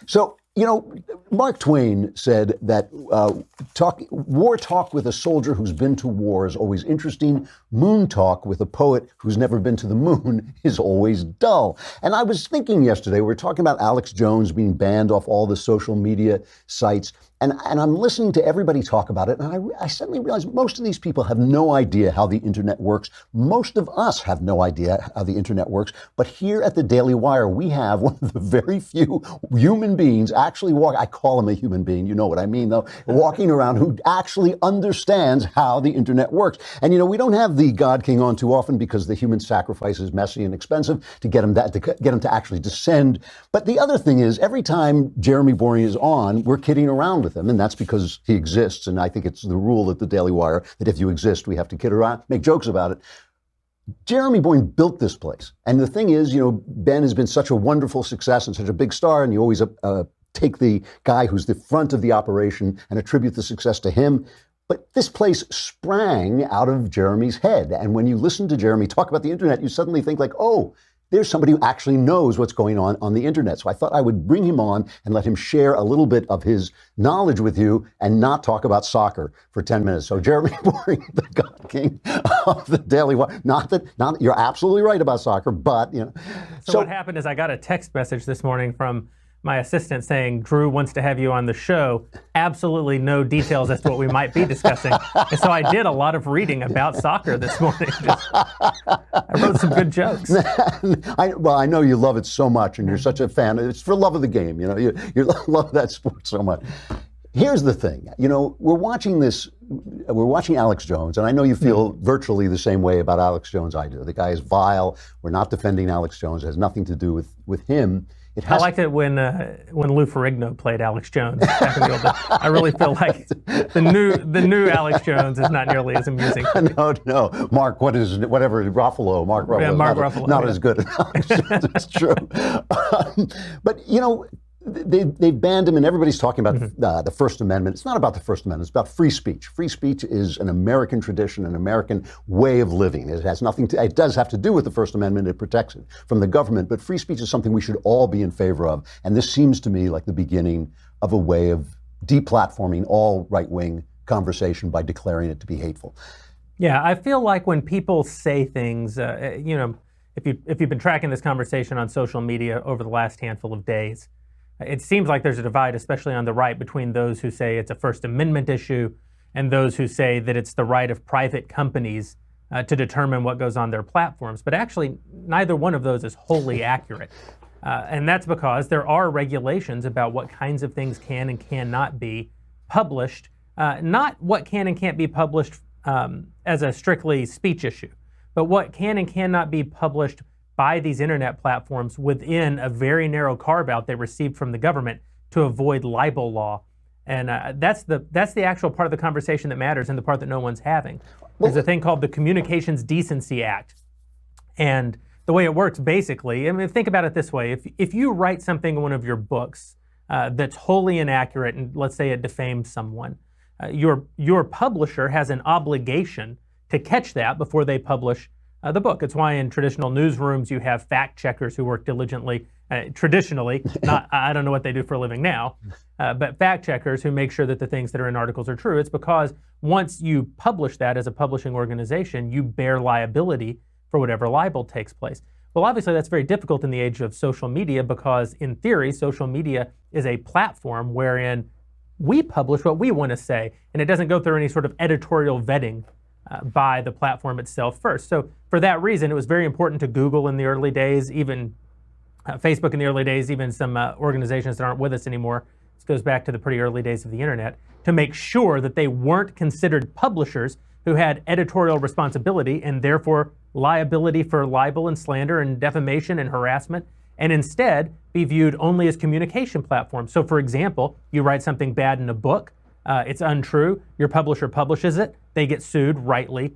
So, Mark Twain said that war talk with a soldier who's been to war is always interesting. Moon talk with a poet who's never been to the moon is always dull. And I was thinking yesterday, we were talking about Alex Jones being banned off all the social media sites. And I'm listening to everybody talk about it, and I suddenly realized most of these people have no idea how the internet works. Most of us have no idea how the internet works. But here at the Daily Wire, we have one of the very few human beings actually I call him a human being, you know what I mean, though, walking around who actually understands how the internet works. And, we don't have the God King on too often because the human sacrifice is messy and expensive to get him to actually descend. But the other thing is, every time Jeremy Boring is on, we're kidding around with him, and that's because he exists. And I think it's the rule at the Daily Wire that if you exist, we have to kid around, make jokes about it. Jeremy Boring built this place. And the thing is, Ben has been such a wonderful success and such a big star, and you always take the guy who's the front of the operation and attribute the success to him. But this place sprang out of Jeremy's head. And when you listen to Jeremy talk about the internet, you suddenly think like, oh, there's somebody who actually knows what's going on the internet. So I thought I would bring him on and let him share a little bit of his knowledge with you and not talk about soccer for 10 minutes. So Jeremy Boring, the God King of the Daily Wire. Not that you're absolutely right about soccer, but, So what happened is I got a text message this morning from my assistant saying, Drew wants to have you on the show. Absolutely no details as to what we might be discussing. And so I did a lot of reading about soccer this morning. I wrote some good jokes. I know you love it so much, and you're such a fan. It's for love of the game. You love that sport so much. Here's the thing. We're watching Alex Jones, and I know you feel virtually the same way about Alex Jones I do. The guy is vile. We're not defending Alex Jones. It has nothing to do with him. I liked it when Lou Ferrigno played Alex Jones back in the old days. I really feel like the new Alex Jones is not nearly as amusing. No. Mark, Ruffalo. Mark Ruffalo. Yeah, Mark Ruffalo. Not as good as Alex Jones. It's true. But, they banned him, and everybody's talking about the First Amendment. It's not about the First Amendment. It's about free speech. Free speech is an American tradition, an American way of living. It has nothing to. It does have to do with the First Amendment. It protects it from the government. But free speech is something we should all be in favor of. And this seems to me like the beginning of a way of deplatforming all right-wing conversation by declaring it to be hateful. Yeah, I feel like when people say things, if you've been tracking this conversation on social media over the last handful of days, it seems like there's a divide, especially on the right, between those who say it's a First Amendment issue and those who say that it's the right of private companies to determine what goes on their platforms. But actually, neither one of those is wholly accurate. And that's because there are regulations about what kinds of things can and cannot be published, not what can and can't be published as a strictly speech issue, but what can and cannot be published by these internet platforms within a very narrow carve-out they received from the government to avoid libel law. And that's the actual part of the conversation that matters, and the part that no one's having. There's a thing called the Communications Decency Act. And the way it works, basically, think about it this way. If you write something in one of your books that's wholly inaccurate, and let's say it defames someone, your publisher has an obligation to catch that before they publish the book. It's why in traditional newsrooms you have fact checkers who work diligently, traditionally, I don't know what they do for a living now, but fact checkers who make sure that the things that are in articles are true. It's because once you publish that as a publishing organization, you bear liability for whatever libel takes place. Well, obviously that's very difficult in the age of social media because in theory, social media is a platform wherein we publish what we want to say, and it doesn't go through any sort of editorial vetting by the platform itself first. So for that reason, it was very important to Google in the early days, even Facebook in the early days, even some organizations that aren't with us anymore. This goes back to the pretty early days of the internet, to make sure that they weren't considered publishers who had editorial responsibility and therefore liability for libel and slander and defamation and harassment, and instead be viewed only as communication platforms. So for example, you write something bad in a book, it's untrue, your publisher publishes it, they get sued rightly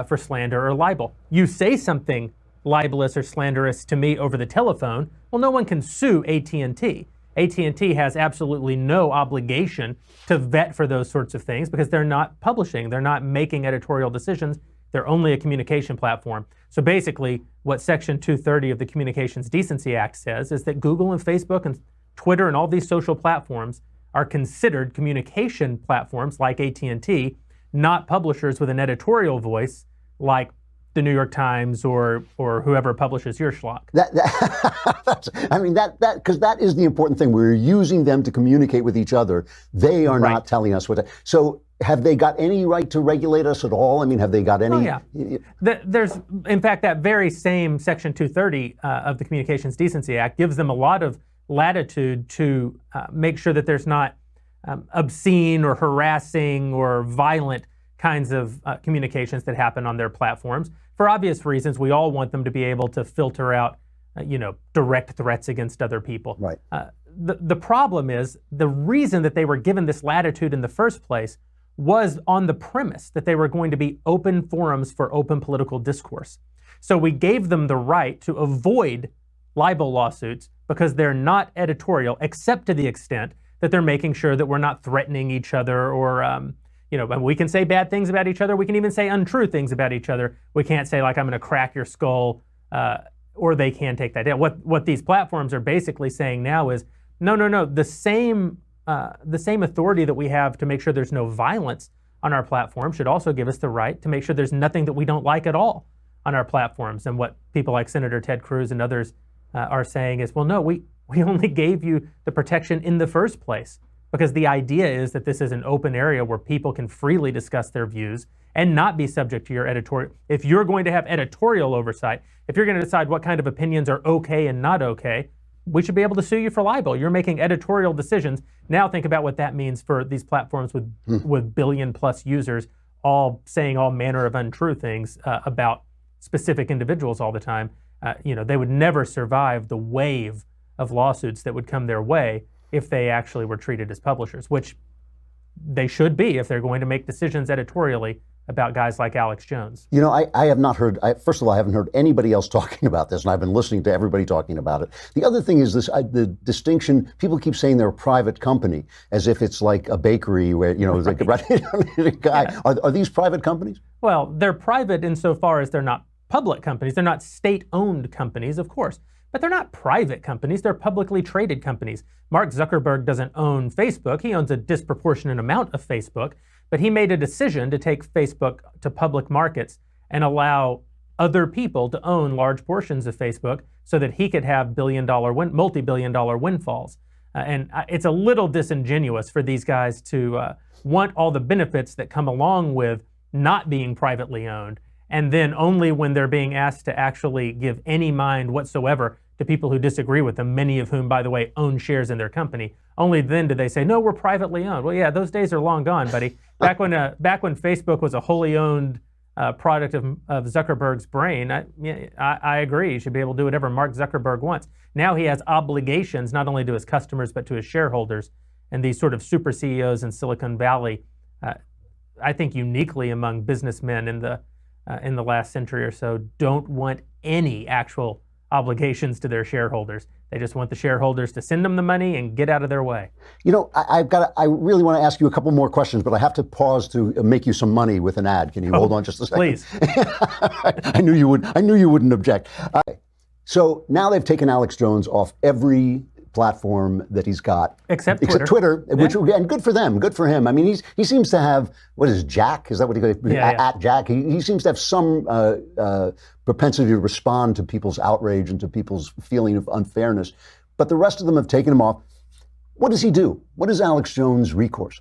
for slander or libel. You say something libelous or slanderous to me over the telephone, well, no one can sue AT&T. AT&T has absolutely no obligation to vet for those sorts of things because they're not publishing, they're not making editorial decisions, they're only a communication platform. So basically, what Section 230 of the Communications Decency Act says is that Google and Facebook and Twitter and all these social platforms are considered communication platforms like AT&T, not publishers with an editorial voice like the New York Times or whoever publishes your schlock. Because that is the important thing. We're using them to communicate with each other. They are not telling us what to. So have they got any right to regulate us at all? I mean, have they got any? Oh, yeah. There's, in fact, that very same Section 230 of the Communications Decency Act gives them a lot of latitude to make sure that there's not obscene or harassing or violent kinds of communications that happen on their platforms. For obvious reasons, we all want them to be able to filter out, direct threats against other people. Right. The problem is the reason that they were given this latitude in the first place was on the premise that they were going to be open forums for open political discourse. So we gave them the right to avoid libel lawsuits because they're not editorial, except to the extent that they're making sure that we're not threatening each other or, we can say bad things about each other. We can even say untrue things about each other. We can't say, like, I'm going to crack your skull, or they can take that down. What these platforms are basically saying now is, no. The same authority that we have to make sure there's no violence on our platform should also give us the right to make sure there's nothing that we don't like at all on our platforms. And what people like Senator Ted Cruz and others are saying is, well, no, we only gave you the protection in the first place because the idea is that this is an open area where people can freely discuss their views and not be subject to your editorial. If you're going to have editorial oversight, if you're going to decide what kind of opinions are okay and not okay, we should be able to sue you for libel. You're making editorial decisions. Now think about what that means for these platforms with billion-plus users all saying all manner of untrue things about specific individuals all the time. They would never survive the wave of lawsuits that would come their way if they actually were treated as publishers, which they should be if they're going to make decisions editorially about guys like Alex Jones. I have not heard, first of all, I haven't heard anybody else talking about this, and I've been listening to everybody talking about it. The other thing is this, the distinction, people keep saying they're a private company, as if it's like a bakery where, Are these private companies? Well, they're private insofar as they're not public companies. They're not state-owned companies, of course. But they're not private companies, they're publicly traded companies. Mark Zuckerberg doesn't own Facebook. He owns a disproportionate amount of Facebook, but he made a decision to take Facebook to public markets and allow other people to own large portions of Facebook so that he could have multi-billion-dollar windfalls. And it's a little disingenuous for these guys to want all the benefits that come along with not being privately owned, and then only when they're being asked to actually give any mind whatsoever to people who disagree with them, many of whom, by the way, own shares in their company, only then do they say, no, we're privately owned. Well, yeah, those days are long gone, buddy. Back when Facebook was a wholly owned product of Zuckerberg's brain, I agree. You should be able to do whatever Mark Zuckerberg wants. Now he has obligations not only to his customers, but to his shareholders. And these sort of super CEOs in Silicon Valley, I think uniquely among businessmen in the last century or so, don't want any actual obligations to their shareholders. They just want the shareholders to send them the money and get out of their way. I really want to ask you a couple more questions, but I have to pause to make you some money with an ad. Can you hold on just a second? Please. I knew you wouldn't object. So now they've taken Alex Jones off every platform that he's got, except Twitter, which and good for them, good for him. I mean, he seems to have, what is Jack? Is that what he calls at Jack? He seems to have some propensity to respond to people's outrage and to people's feeling of unfairness. But the rest of them have taken him off. What does he do? What is Alex Jones' recourse?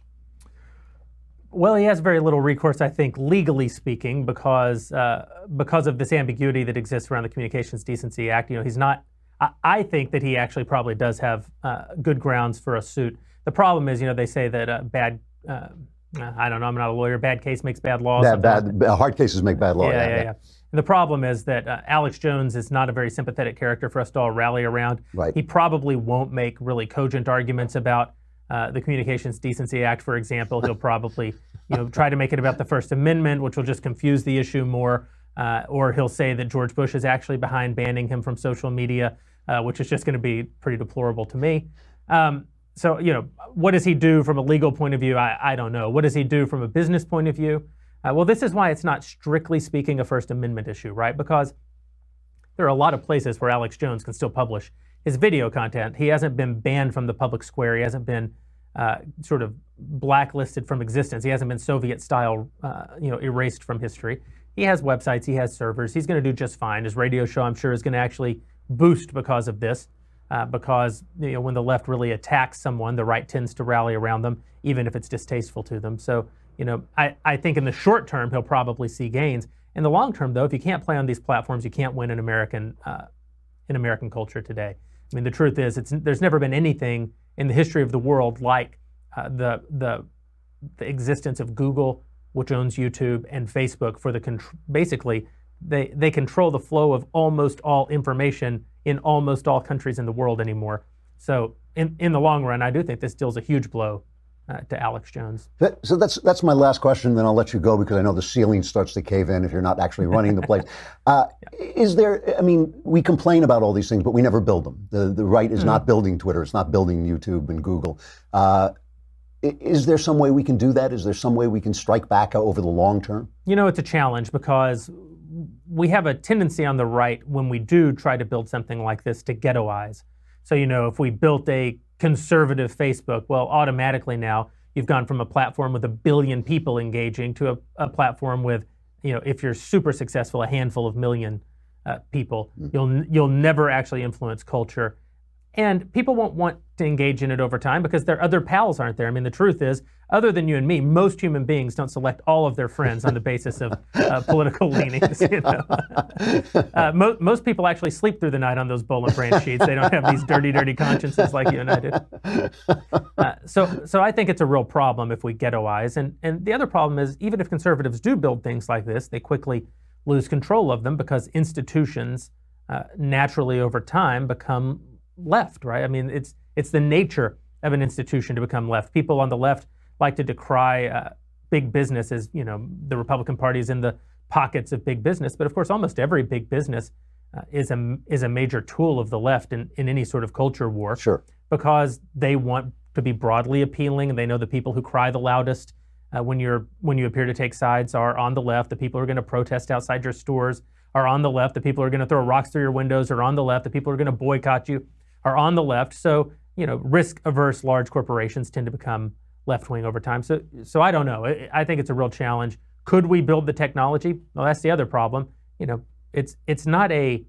Well, he has very little recourse, I think, legally speaking, because of this ambiguity that exists around the Communications Decency Act. He's not. I think that he actually probably does have good grounds for a suit. The problem is, they say that I don't know, I'm not a lawyer, bad case makes bad law. Hard cases make bad law. Yeah. And the problem is that Alex Jones is not a very sympathetic character for us to all rally around. Right. He probably won't make really cogent arguments about the Communications Decency Act, for example. He'll probably try to make it about the First Amendment, which will just confuse the issue more. Or he'll say that George Bush is actually behind banning him from social media, which is just going to be pretty deplorable to me. So, what does he do from a legal point of view? I don't know. What does he do from a business point of view? Well, this is why it's not strictly speaking a First Amendment issue, right? Because there are a lot of places where Alex Jones can still publish is video content. He hasn't been banned from the public square. He hasn't been sort of blacklisted from existence. He hasn't been Soviet-style, erased from history. He has websites. He has servers. He's going to do just fine. His radio show, I'm sure, is going to actually boost because of this. Because when the left really attacks someone, the right tends to rally around them, even if it's distasteful to them. So I think in the short term he'll probably see gains. In the long term, though, if you can't play on these platforms, you can't win in American culture today. I mean, the truth is, there's never been anything in the history of the world like the existence of Google, which owns YouTube, and Facebook for basically they control the flow of almost all information in almost all countries in the world anymore. So in the long run, I do think this deals a huge blow to Alex Jones. So that's my last question, then I'll let you go because I know the ceiling starts to cave in if you're not actually running the place. Is there, I mean, we complain about all these things, but we never build them. The right is not building Twitter, it's not building YouTube and Google. Is there some way we can do that? Is there some way we can strike back over the long term? It's a challenge because we have a tendency on the right when we do try to build something like this to ghettoize. So, if we built a conservative Facebook, well, automatically now you've gone from a platform with 1 billion people engaging to a platform with, if you're super successful, a handful of million people. You'll never actually influence culture. And people won't want to engage in it over time because their other pals aren't there. I mean, the truth is, other than you and me, most human beings don't select all of their friends on the basis of political leanings. Most people actually sleep through the night on those Bowl and Branch sheets. They don't have these dirty, dirty consciences like you and I do. So I think it's a real problem if we ghettoize. And the other problem is, even if conservatives do build things like this, they quickly lose control of them because institutions naturally over time become left, right? I mean, it's the nature of an institution to become left. People on the left like to decry big business as, the Republican Party is in the pockets of big business. But of course, almost every big business is a major tool of the left in any sort of culture war. Sure. Because they want to be broadly appealing, and they know the people who cry the loudest when you appear to take sides are on the left. The people who are going to protest outside your stores are on the left. The people who are going to throw rocks through your windows are on the left. The people who are going to boycott you are on the left. So, risk-averse large corporations tend to become left-wing over time. So I don't know. I think it's a real challenge. Could we build the technology? Well, that's the other problem. It's not a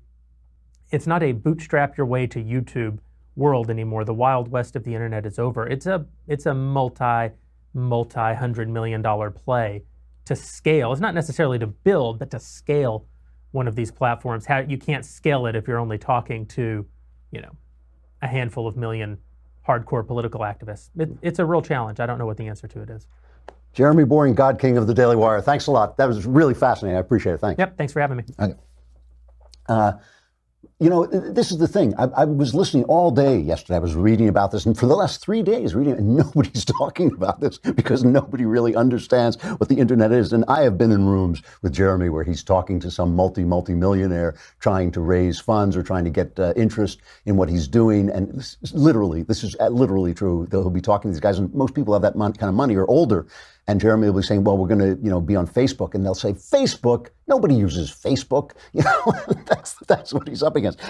bootstrap your way to YouTube world anymore. The Wild West of the internet is over. It's a multi-$100 million play to scale. It's not necessarily to build, but to scale one of these platforms. You can't scale it if you're only talking to, a handful of million hardcore political activists. It's a real challenge. I don't know what the answer to it is. Jeremy Boring, God King of the Daily Wire. Thanks a lot. That was really fascinating. I appreciate it. Thanks. Yep. Thanks for having me. Okay. This is the thing. I was listening all day yesterday. I was reading about this, and for the last 3 days, and nobody's talking about this because nobody really understands what the internet is. And I have been in rooms with Jeremy where he's talking to some multi-millionaire trying to raise funds or trying to get interest in what he's doing. And this is literally true. He'll be talking to these guys, and most people have that kind of money or older. And Jeremy will be saying, well, we're going to, be on Facebook. And they'll say, Facebook? Nobody uses Facebook. That's what he's up against.